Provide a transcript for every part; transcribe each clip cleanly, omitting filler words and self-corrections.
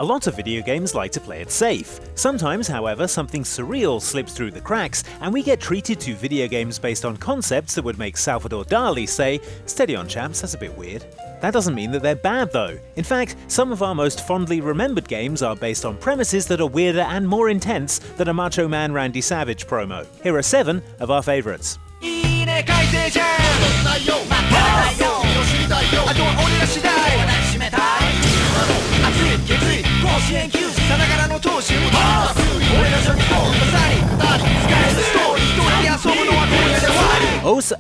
A lot of video games like to play it safe. Sometimes, however, something surreal slips through the cracks, and we get treated to video games based on concepts that would make Salvador Dali say, "Steady on, chaps, that's a bit weird." That doesn't mean that they're bad though. In fact, some of our most fondly remembered games are based on premises that are weirder and more intense than a Macho Man Randy Savage promo. Here are 7 of our favourites.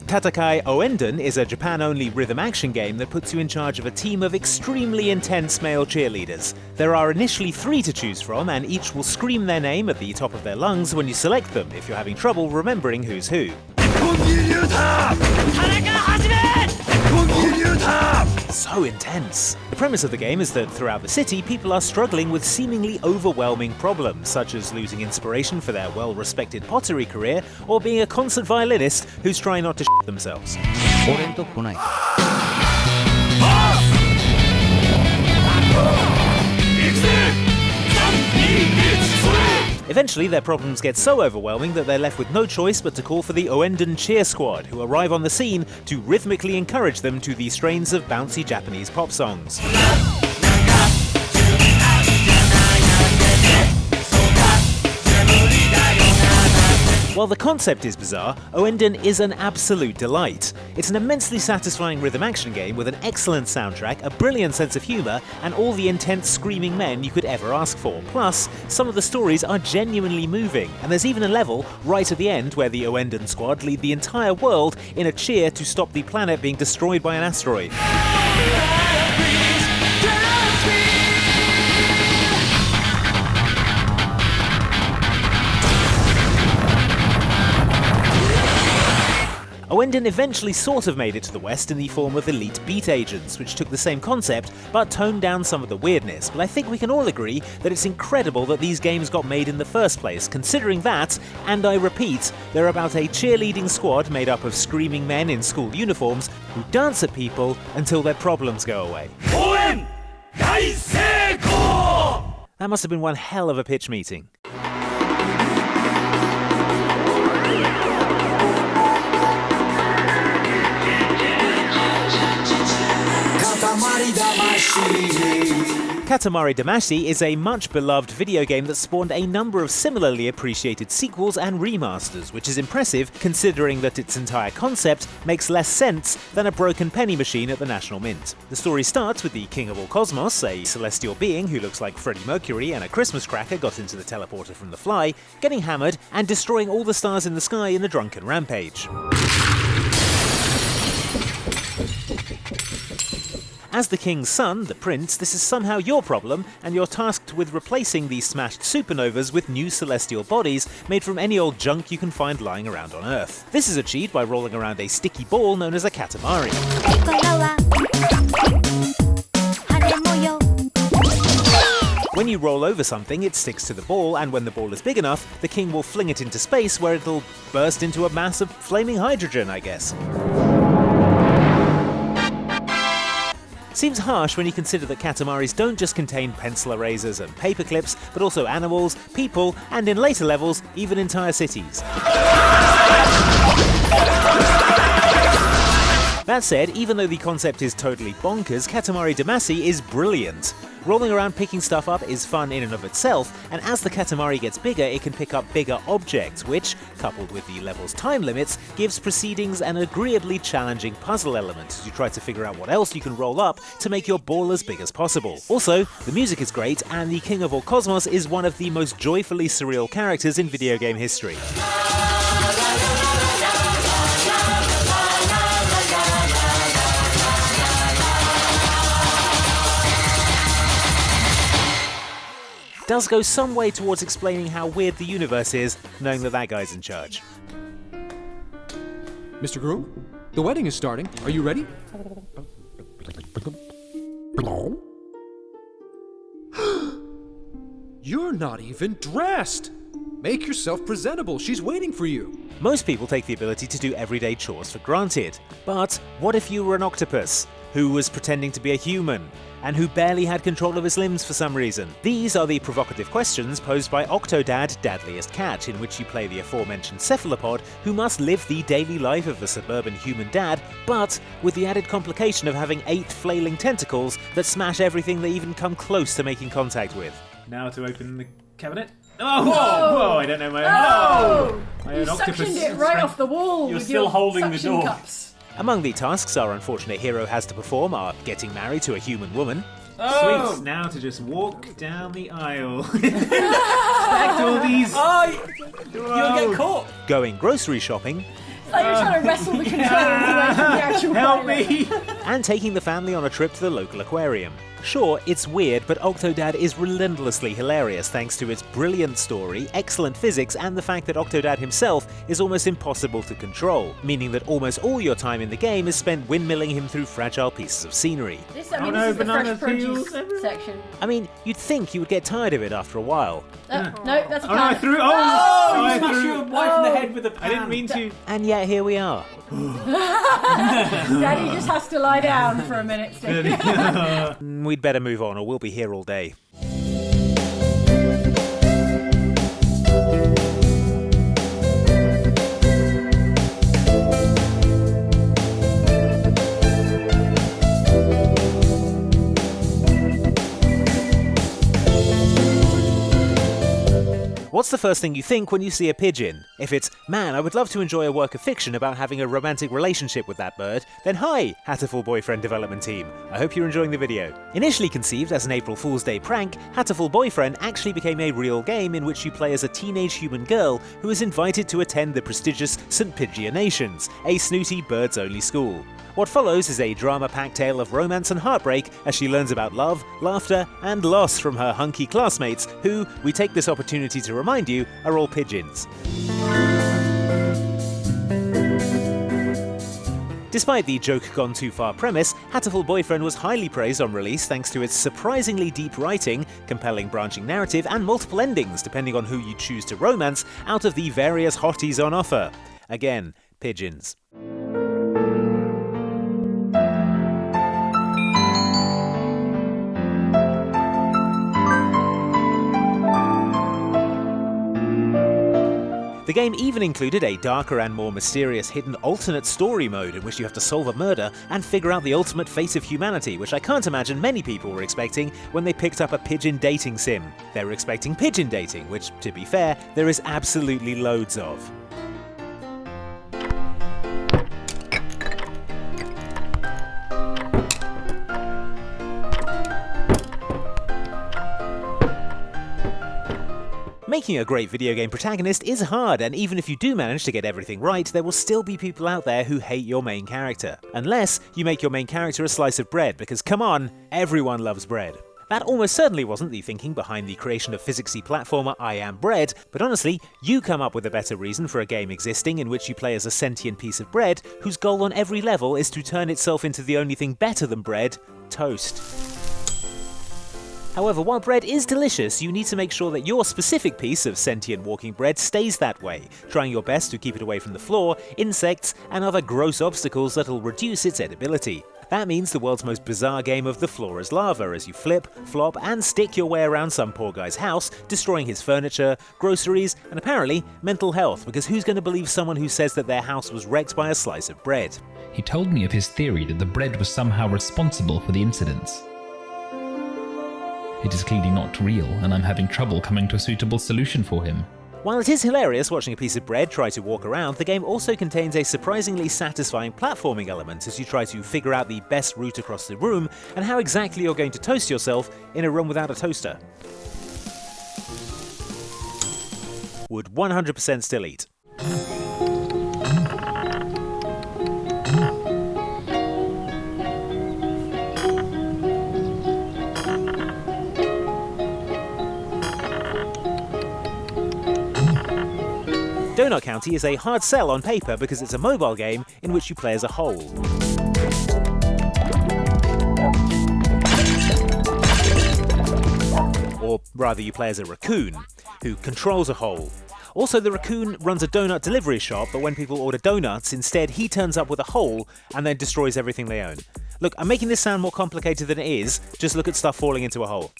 Tatakae Ouenden is a Japan-only rhythm action game that puts you in charge of a team of extremely intense male cheerleaders. There are initially 3 to choose from, and each will scream their name at the top of their lungs when you select them if you're having trouble remembering who's who. So intense. The premise of the game is that throughout the city, people are struggling with seemingly overwhelming problems, such as losing inspiration for their well-respected pottery career, or being a concert violinist who's trying not to shit themselves. Eventually, their problems get so overwhelming that they're left with no choice but to call for the Ouenden Cheer Squad, who arrive on the scene to rhythmically encourage them to the strains of bouncy Japanese pop songs. While the concept is bizarre, Ouenden is an absolute delight. It's an immensely satisfying rhythm action game with an excellent soundtrack, a brilliant sense of humour, and all the intense screaming men you could ever ask for. Plus, some of the stories are genuinely moving, and there's even a level right at the end where the Ouenden squad lead the entire world in a cheer to stop the planet being destroyed by an asteroid. Ouenden eventually sort of made it to the West in the form of Elite Beat Agents, which took the same concept but toned down some of the weirdness. But I think we can all agree that it's incredible that these games got made in the first place, considering that, and I repeat, they're about a cheerleading squad made up of screaming men in school uniforms who dance at people until their problems go away. That must have been one hell of a pitch meeting. Katamari Damacy is a much beloved video game that spawned a number of similarly appreciated sequels and remasters, which is impressive considering that its entire concept makes less sense than a broken penny machine at the National Mint. The story starts with the King of all Cosmos, a celestial being who looks like Freddie Mercury and a Christmas cracker got into the teleporter from the Fly, getting hammered and destroying all the stars in the sky in a drunken rampage. As the king's son, the prince, this is somehow your problem, and you're tasked with replacing these smashed supernovas with new celestial bodies made from any old junk you can find lying around on Earth. This is achieved by rolling around a sticky ball known as a Katamari. When you roll over something, it sticks to the ball, and when the ball is big enough, the king will fling it into space where it'll burst into a mass of flaming hydrogen, I guess. Seems harsh when you consider that Katamaris don't just contain pencil erasers and paper clips, but also animals, people, and in later levels, even entire cities. That said, even though the concept is totally bonkers, Katamari Damacy is brilliant. Rolling around picking stuff up is fun in and of itself, and as the Katamari gets bigger, it can pick up bigger objects, which, coupled with the level's time limits, gives proceedings an agreeably challenging puzzle element as you try to figure out what else you can roll up to make your ball as big as possible. Also, the music is great, and the King of all Cosmos is one of the most joyfully surreal characters in video game history. Does go some way towards explaining how weird the universe is, knowing that that guy's in charge. Mr. Groom, the wedding is starting. Are you ready? You're not even dressed! Make yourself presentable, she's waiting for you. Most people take the ability to do everyday chores for granted. But what if you were an octopus? who was pretending to be a human, and who barely had control of his limbs for some reason? These are the provocative questions posed by Octodad, Dadliest cat, in which you play the aforementioned cephalopod who must live the daily life of a suburban human dad, but with the added complication of having 8 flailing tentacles that smash everything they even come close to making contact with. Now to open the cabinet. Oh, whoa! I don't know my own. Oh! My You own octopus. suctioned it right off the wall. You're with still your holding the suction door. Cups. Among the tasks our unfortunate hero has to perform are getting married to a human woman, Oh. Sweet. Now to just walk down the aisle. Stacked all these. You'll get caught. going grocery shopping, Like you're trying to wrestle the controls away from the actual Help pilot. me! and taking the family on a trip to the local aquarium. Sure, it's weird, but Octodad is relentlessly hilarious thanks to its brilliant story, excellent physics, and the fact that Octodad himself is almost impossible to control, meaning that almost all your time in the game is spent windmilling him through fragile pieces of scenery. This, Oh this no, is the banana fresh produce peels everywhere. section. I mean, you'd think you would get tired of it after a while. No, that's a Oh no, I planet. threw. Oh, I you smashed threw. your wife in the head with a pan. I didn't mean to. And yet here we are. Daddy just has to lie down for a minute. We'd better move on or we'll be here all day. What's the first thing you think when you see a pigeon? If it's, man, I would love to enjoy a work of fiction about having a romantic relationship with that bird, then hi, Hatoful Boyfriend development team. I hope you're enjoying the video. Initially conceived as an April Fool's Day prank, Hatoful Boyfriend actually became a real game in which you play as a teenage human girl who is invited to attend the prestigious St. Pigianations, a snooty birds-only school. What follows is a drama-packed tale of romance and heartbreak as she learns about love, laughter, and loss from her hunky classmates, who, we take this opportunity to remind you, are all pigeons. Despite the joke-gone-too-far premise, Hatoful Boyfriend was highly praised on release thanks to its surprisingly deep writing, compelling branching narrative, and multiple endings depending on who you choose to romance out of the various hotties on offer. Again, pigeons. The game even included a darker and more mysterious hidden alternate story mode in which you have to solve a murder and figure out the ultimate fate of humanity, which I can't imagine many people were expecting when they picked up a pigeon dating sim. They were expecting pigeon dating, which, to be fair, there is absolutely loads of. Making a great video game protagonist is hard, and even if you do manage to get everything right, there will still be people out there who hate your main character. Unless you make your main character a slice of bread, because come on, everyone loves bread. That almost certainly wasn't the thinking behind the creation of physicsy platformer I Am Bread, but honestly, you come up with a better reason for a game existing in which you play as a sentient piece of bread whose goal on every level is to turn itself into the only thing better than bread, toast. However, while bread is delicious, you need to make sure that your specific piece of sentient walking bread stays that way, trying your best to keep it away from the floor, insects, and other gross obstacles that'll reduce its edibility. That means the world's most bizarre game of the floor is lava as you flip, flop, and stick your way around some poor guy's house, destroying his furniture, groceries, and apparently mental health, because who's going to believe someone who says that their house was wrecked by a slice of bread? He told me of his theory that the bread was somehow responsible for the incidents. It is clearly not real, and I'm having trouble coming to a suitable solution for him. While it is hilarious watching a piece of bread try to walk around, the game also contains a surprisingly satisfying platforming element as you try to figure out the best route across the room and how exactly you're going to toast yourself in a room without a toaster. Would 100% still eat. Donut County is a hard sell on paper because it's a mobile game in which you play as a whole. Or rather, you play as a raccoon, who controls a hole. Also, the raccoon runs a donut delivery shop, but when people order donuts, instead he turns up with a hole and then destroys everything they own. Look, I'm making this sound more complicated than it is, just look at stuff falling into a hole.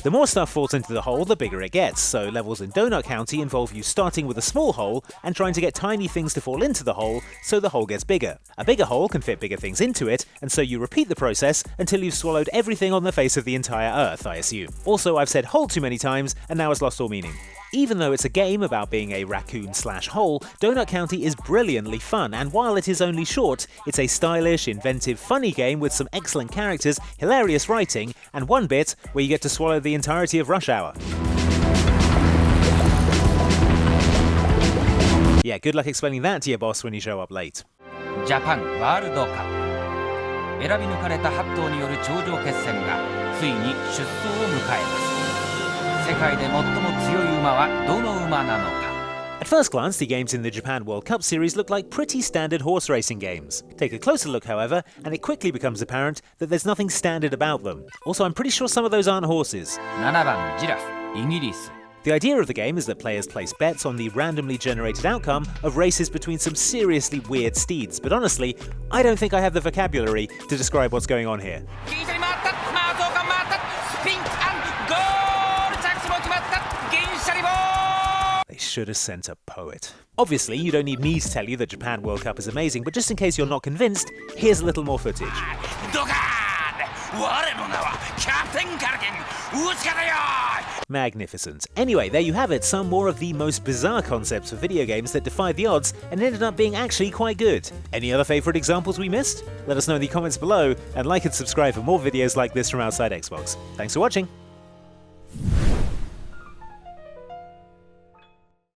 The more stuff falls into the hole, the bigger it gets, so levels in Donut County involve you starting with a small hole and trying to get tiny things to fall into the hole so the hole gets bigger. A bigger hole can fit bigger things into it, and so you repeat the process until you've swallowed everything on the face of the entire Earth, I assume. Also, I've said hole too many times, and now it's lost all meaning. Even though it's a game about being a raccoon/hole, Donut County is brilliantly fun, and while it is only short, it's a stylish, inventive, funny game with some excellent characters, hilarious writing, and one bit where you get to swallow the entirety of Rush Hour. Yeah, good luck explaining that to your boss when you show up late. Japan World Cup 選び抜かれた8頭による頂上決戦がついに出走を迎えます。世界で最も強い馬はどの馬なのか。 At first glance, the games in the Japan World Cup series look like pretty standard horse racing games. Take a closer look, however, and it quickly becomes apparent that there's nothing standard about them. Also, I'm pretty sure some of those aren't horses. 7番ジラフイギリス The idea of the game is that players place bets on the randomly generated outcome of races between some seriously weird steeds, but honestly, I don't think I have the vocabulary to describe what's going on here. 右手に回ったマーゾーが回ったスピンゴール着地も決まった銀シャリボー They should have sent a poet. Obviously, you don't need me to tell you that Japan World Cup is amazing, but just in case you're not convinced, here's a little more footage. ドカーン我の名はキャプテンカルキン打ち方よ Magnificent. Anyway, there you have it, some more of the most bizarre concepts for video games that defied the odds and ended up being actually quite good. Any other favourite examples we missed? Let us know in the comments below, and like and subscribe for more videos like this from Outside Xbox. Thanks for watching!